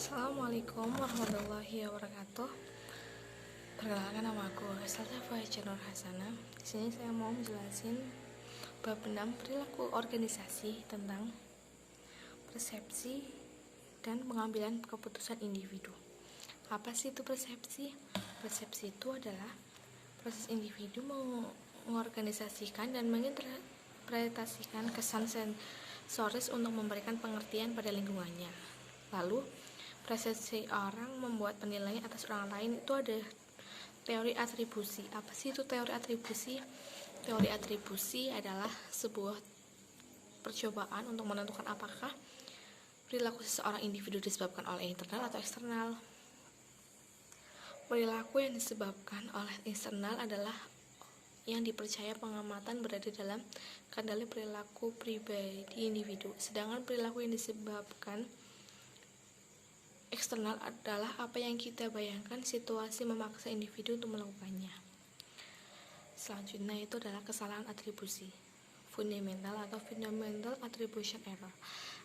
Assalamualaikum warahmatullahi wabarakatuh. Perkenalkan, nama aku Salsa Faizah Nur Hasana. Di sini saya mau menjelasin bab 6 perilaku organisasi tentang persepsi dan pengambilan keputusan individu. Apa sih itu persepsi? Persepsi itu adalah proses individu mengorganisasikan dan menginterpretasikan kesan sensoris untuk memberikan pengertian pada lingkungannya. Lalu, persepsi orang membuat penilaian atas orang lain itu ada teori atribusi. Apa sih itu teori atribusi? Teori atribusi adalah sebuah percobaan untuk menentukan apakah perilaku seseorang individu disebabkan oleh internal atau eksternal. Perilaku yang disebabkan oleh eksternal adalah yang dipercaya pengamatan berada dalam kendali perilaku pribadi individu. Sedangkan perilaku yang disebabkan eksternal adalah apa yang kita bayangkan situasi memaksa individu untuk melakukannya. Selanjutnya itu adalah kesalahan atribusi. Fundamental atau fundamental attribution error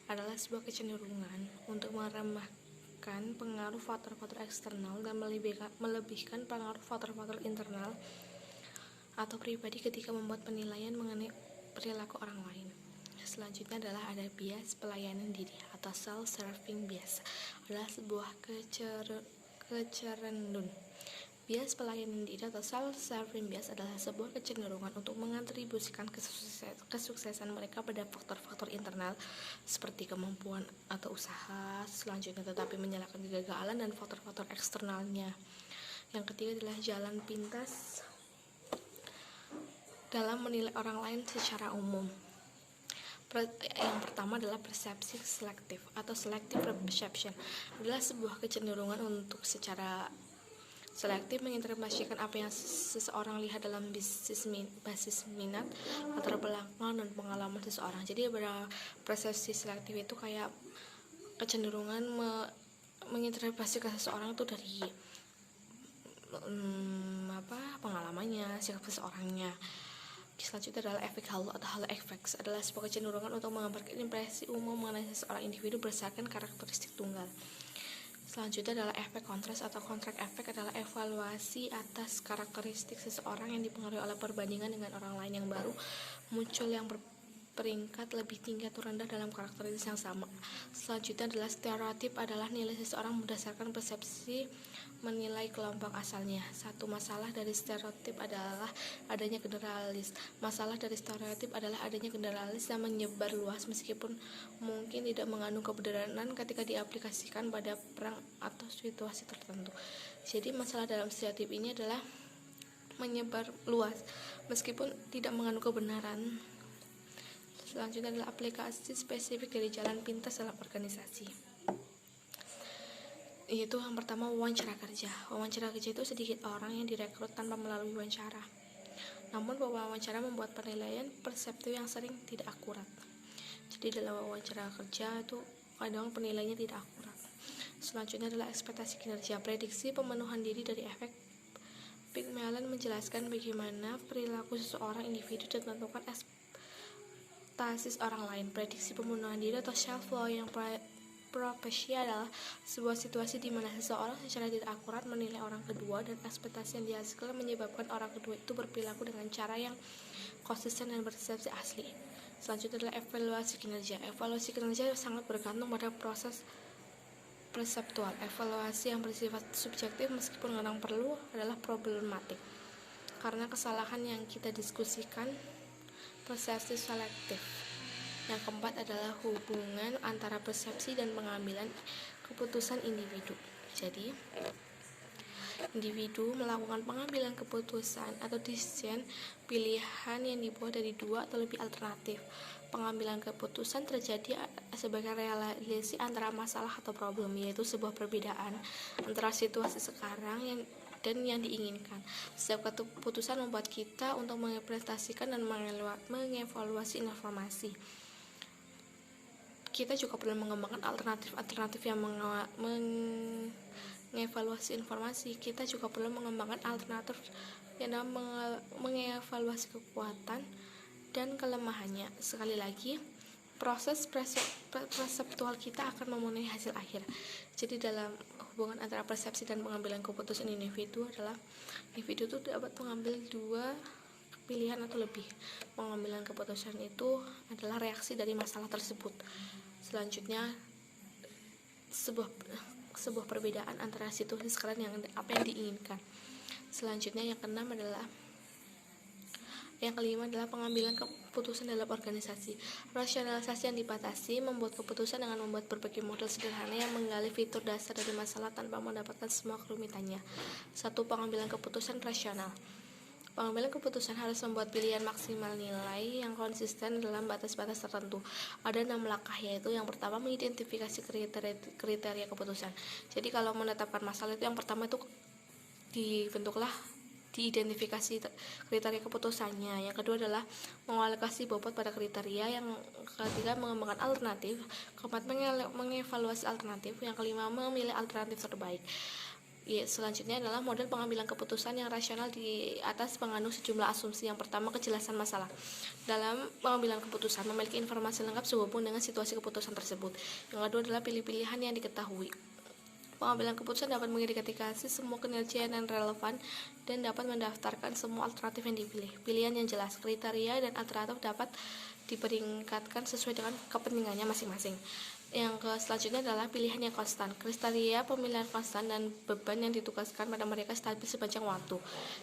adalah sebuah kecenderungan untuk meremehkan pengaruh faktor-faktor eksternal dan melebihkan pengaruh faktor-faktor internal atau pribadi ketika membuat penilaian mengenai perilaku orang lain. Selanjutnya adalah ada bias pelayanan diri atau self-serving bias, adalah sebuah kecerendun. Bias pelayanan diri atau self-serving bias adalah sebuah kecenderungan untuk mengatribusikan kesuksesan mereka pada faktor-faktor internal seperti kemampuan atau usaha selanjutnya, tetapi menyalahkan kegagalan dan faktor-faktor eksternalnya. Yang ketiga adalah jalan pintas dalam menilai orang lain secara umum. Yang pertama adalah persepsi selektif atau selective perception, adalah sebuah kecenderungan untuk secara selektif menginterpretasikan apa yang seseorang lihat dalam basis minat, latar belakang dan pengalaman seseorang. Jadi persepsi selektif itu kayak kecenderungan menginterpretasikan seseorang itu dari pengalamannya, sikap seseorangnya. Selanjutnya adalah efek halo atau halo effects, adalah sebuah kecenderungan untuk menggambarkan impresi umum mengenai seseorang individu berdasarkan karakteristik tunggal. Selanjutnya adalah efek kontras atau contrast effect, adalah evaluasi atas karakteristik seseorang yang dipengaruhi oleh perbandingan dengan orang lain yang baru muncul yang berperingkat lebih tinggi atau rendah dalam karakteristik yang sama. Selanjutnya adalah stereotip, adalah nilai seseorang berdasarkan persepsi menilai kelompok asalnya. Satu masalah dari stereotip adalah adanya generalis. Masalah dari stereotip adalah adanya generalis yang menyebar luas meskipun mungkin tidak mengandung kebenaran ketika diaplikasikan pada perang atau situasi tertentu. Jadi masalah dalam stereotip ini adalah menyebar luas meskipun tidak mengandung kebenaran. Selanjutnya adalah aplikasi spesifik dari jalan pintas dalam organisasi. Yaitu yang pertama, wawancara kerja. Wawancara kerja itu sedikit orang yang direkrut tanpa melalui wawancara. Namun wawancara membuat penilaian perseptif yang sering tidak akurat. Jadi dalam wawancara kerja itu kadang penilaiannya tidak akurat. Selanjutnya adalah ekspektasi kinerja. Prediksi pemenuhan diri dari efek Pygmalion menjelaskan bagaimana perilaku seseorang individu ditentukan ekspektasi orang lain. Prediksi pemenuhan diri atau self law yang profesi adalah sebuah situasi di mana seseorang secara tidak akurat menilai orang kedua dan ekspektasi yang dihasilkan menyebabkan orang kedua itu berperilaku dengan cara yang konsisten dan bersepsi asli. Selanjutnya adalah evaluasi kinerja. Evaluasi kinerja sangat bergantung pada proses perseptual. Evaluasi yang bersifat subjektif meskipun kadang perlu adalah problematik karena kesalahan yang kita diskusikan persepsi selektif. Yang keempat adalah hubungan antara persepsi dan pengambilan keputusan individu. Jadi, individu melakukan pengambilan keputusan atau decision pilihan yang dibuat dari dua atau lebih alternatif. Pengambilan keputusan terjadi sebagai relasi antara masalah atau problem, yaitu sebuah perbedaan antara situasi sekarang dan yang diinginkan. Setiap keputusan membuat kita untuk menginterpretasikan dan mengevaluasi informasi. Kita juga perlu mengembangkan alternatif yang mengevaluasi informasi. Kita juga perlu mengembangkan alternatif yang mengevaluasi kekuatan dan kelemahannya. Sekali lagi, proses perseptual kita akan memenuhi hasil akhir. Jadi dalam hubungan antara persepsi dan pengambilan keputusan individu adalah individu itu dapat mengambil dua pilihan atau lebih. Pengambilan keputusan itu adalah reaksi dari masalah tersebut. Selanjutnya sebuah perbedaan antara situasi sekarang yang apa yang diinginkan. Selanjutnya yang kelima adalah pengambilan keputusan dalam organisasi. Rasionalisasi yang dibatasi membuat keputusan dengan membuat berbagai model sederhana yang menggali fitur dasar dari masalah tanpa mendapatkan semua kerumitannya. 1. Pengambilan keputusan rasional. Pengambilan keputusan harus membuat pilihan maksimal nilai yang konsisten dalam batas-batas tertentu. Ada 6 langkah, yaitu yang pertama mengidentifikasi kriteria keputusan. Jadi kalau menetapkan masalah itu yang pertama itu diidentifikasi kriteria keputusannya. Yang kedua adalah mengalokasi bobot pada kriteria. Yang ketiga mengembangkan alternatif. Keempat mengevaluasi alternatif. Yang kelima memilih alternatif terbaik. Selanjutnya adalah model pengambilan keputusan yang rasional di atas mengandung sejumlah asumsi. Yang pertama, kejelasan masalah. Dalam pengambilan keputusan memiliki informasi lengkap sehubung dengan situasi keputusan tersebut. Yang kedua adalah pilih-pilihan yang diketahui. Pengambilan keputusan dapat mengidentifikasi semua kinerja yang relevan dan dapat mendaftarkan semua alternatif yang dipilih. Pilihan yang jelas, kriteria dan alternatif dapat diperingkatkan sesuai dengan kepentingannya masing-masing. Yang selanjutnya adalah pilihan yang konstan. Kriteria pemilihan konstan dan beban yang ditugaskan pada mereka stabil sepanjang waktu.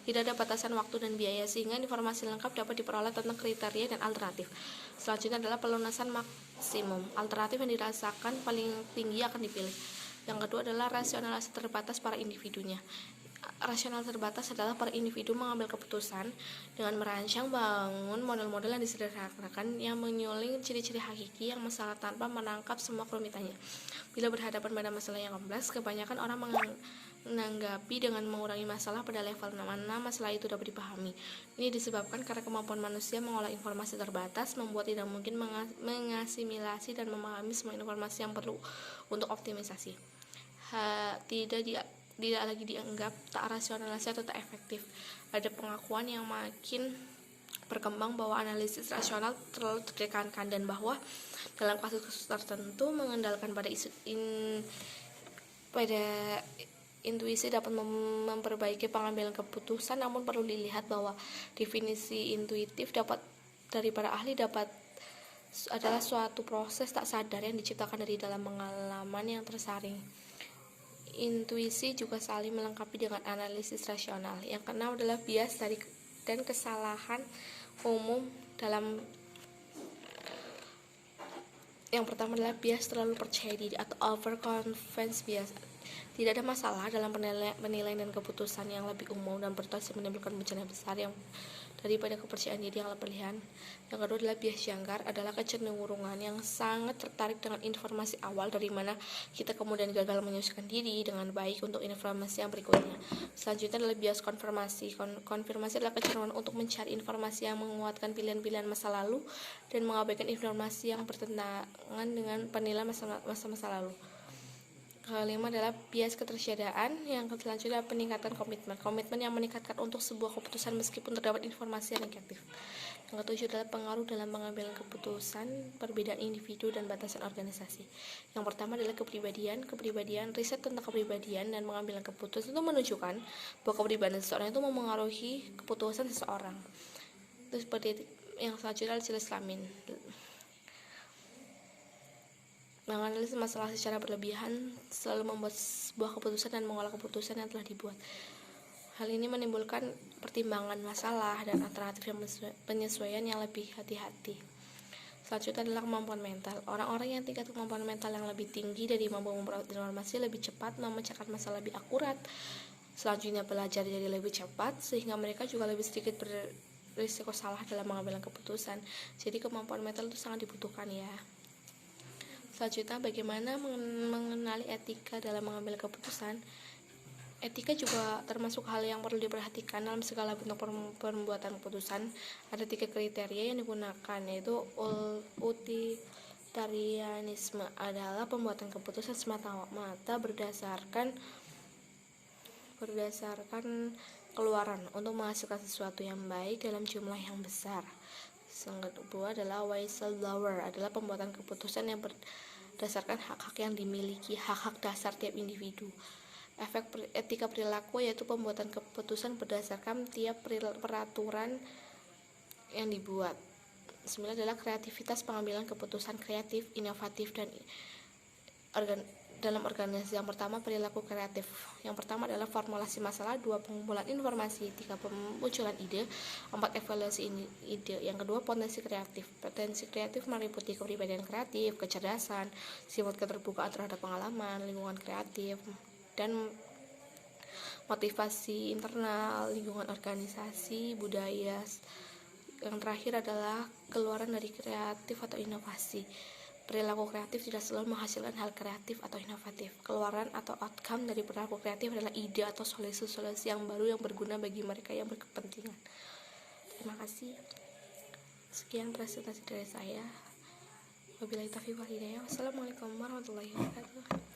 Tidak ada batasan waktu dan biaya sehingga informasi lengkap dapat diperoleh tentang kriteria dan alternatif. Selanjutnya adalah pelunasan maksimum. Alternatif yang dirasakan paling tinggi akan dipilih. Yang kedua adalah rasionalisasi terbatas para individunya. Rasional terbatas adalah para individu mengambil keputusan dengan merancang bangun model-model yang disederhanakan yang menyuling ciri-ciri hakiki yang masalah tanpa menangkap semua kerumitannya. Bila berhadapan pada masalah yang kompleks, kebanyakan orang menanggapi dengan mengurangi masalah pada level mana masalah itu dapat dipahami. Ini disebabkan karena kemampuan manusia mengolah informasi terbatas membuat tidak mungkin mengasimilasi dan memahami semua informasi yang perlu untuk optimisasi. Tidak lagi dianggap tak rasionalisasi atau tak efektif. Ada pengakuan yang makin berkembang bahwa analisis rasional terlalu ditekankan dan bahwa dalam kasus-kasus tertentu mengandalkan pada intuisi dapat memperbaiki pengambilan keputusan. Namun perlu dilihat bahwa definisi intuitif dari para ahli adalah suatu proses tak sadar yang diciptakan dari dalam pengalaman yang tersaring. Intuisi juga saling melengkapi dengan analisis rasional. Yang keenam adalah bias dan kesalahan umum dalam. Yang pertama adalah bias terlalu percaya diri atau overconfidence bias. Tidak ada masalah dalam penilaian dan keputusan yang lebih umum dan berpotensi menimbulkan bencana besar yang daripada kepercayaan diri yang berlebihan. Yang kedua adalah bias jangkar, adalah kecenderungan yang sangat tertarik dengan informasi awal dari mana kita kemudian gagal menyesuaikan diri dengan baik untuk informasi yang berikutnya. Selanjutnya adalah bias konfirmasi. Konfirmasi adalah kecenderungan untuk mencari informasi yang menguatkan pilihan-pilihan masa lalu dan mengabaikan informasi yang bertentangan dengan penilaian masa lalu. Kelima adalah bias ketersediaan. Yang selanjutnya adalah peningkatan komitmen yang meningkatkan untuk sebuah keputusan meskipun terdapat informasi yang negatif. Yang ketujuh adalah pengaruh dalam pengambilan keputusan, perbedaan individu dan batasan organisasi. Yang pertama adalah kepribadian. Riset tentang kepribadian dan pengambilan keputusan itu menunjukkan bahwa kepribadian seseorang itu memengaruhi keputusan seseorang. Itu seperti yang selanjutnya adalah jenis kelamin. Menganalisis masalah secara berlebihan selalu membuat sebuah keputusan dan mengolah keputusan yang telah dibuat. Hal ini menimbulkan pertimbangan masalah dan alternatif yang penyesuaian yang lebih hati-hati. Selanjutnya adalah kemampuan mental. Orang-orang yang tingkat kemampuan mental yang lebih tinggi dari mampu memperoleh informasi lebih cepat, memecahkan masalah lebih akurat. Selanjutnya belajar jadi lebih cepat sehingga mereka juga lebih sedikit berisiko salah dalam mengambil keputusan. Jadi kemampuan mental itu sangat dibutuhkan ya. Selanjutnya, bagaimana mengenali etika dalam mengambil keputusan. Etika juga termasuk hal yang perlu diperhatikan dalam segala bentuk pembuatan keputusan. Ada 3 kriteria yang digunakan, yaitu utilitarianisme adalah pembuatan keputusan semata-mata berdasarkan keluaran untuk menghasilkan sesuatu yang baik dalam jumlah yang besar. Yang kedua adalah whistleblower, adalah pembuatan keputusan yang berdasarkan hak-hak yang dimiliki, hak-hak dasar tiap individu. Efek etika perilaku yaitu pembuatan keputusan berdasarkan tiap peraturan yang dibuat. 9 adalah kreativitas, pengambilan keputusan kreatif, inovatif, dan dalam organisasi. Yang pertama, perilaku kreatif. Yang pertama adalah formulasi masalah, 2 pengumpulan informasi, 3 pemunculan ide, 4 evaluasi ide. Yang kedua, potensi kreatif. Potensi kreatif meliputi kepribadian kreatif, kecerdasan, sifat keterbukaan terhadap pengalaman, lingkungan kreatif, dan motivasi internal, lingkungan organisasi, budaya. Yang terakhir adalah keluaran dari kreatif atau inovasi. Perilaku kreatif tidak selalu menghasilkan hal kreatif atau inovatif. Keluaran atau outcome dari perilaku kreatif adalah ide atau solusi-solusi yang baru yang berguna bagi mereka yang berkepentingan. Terima kasih. Sekian presentasi dari saya. Wabillahi taufiq wal hidayah. Wassalamualaikum warahmatullahi wabarakatuh.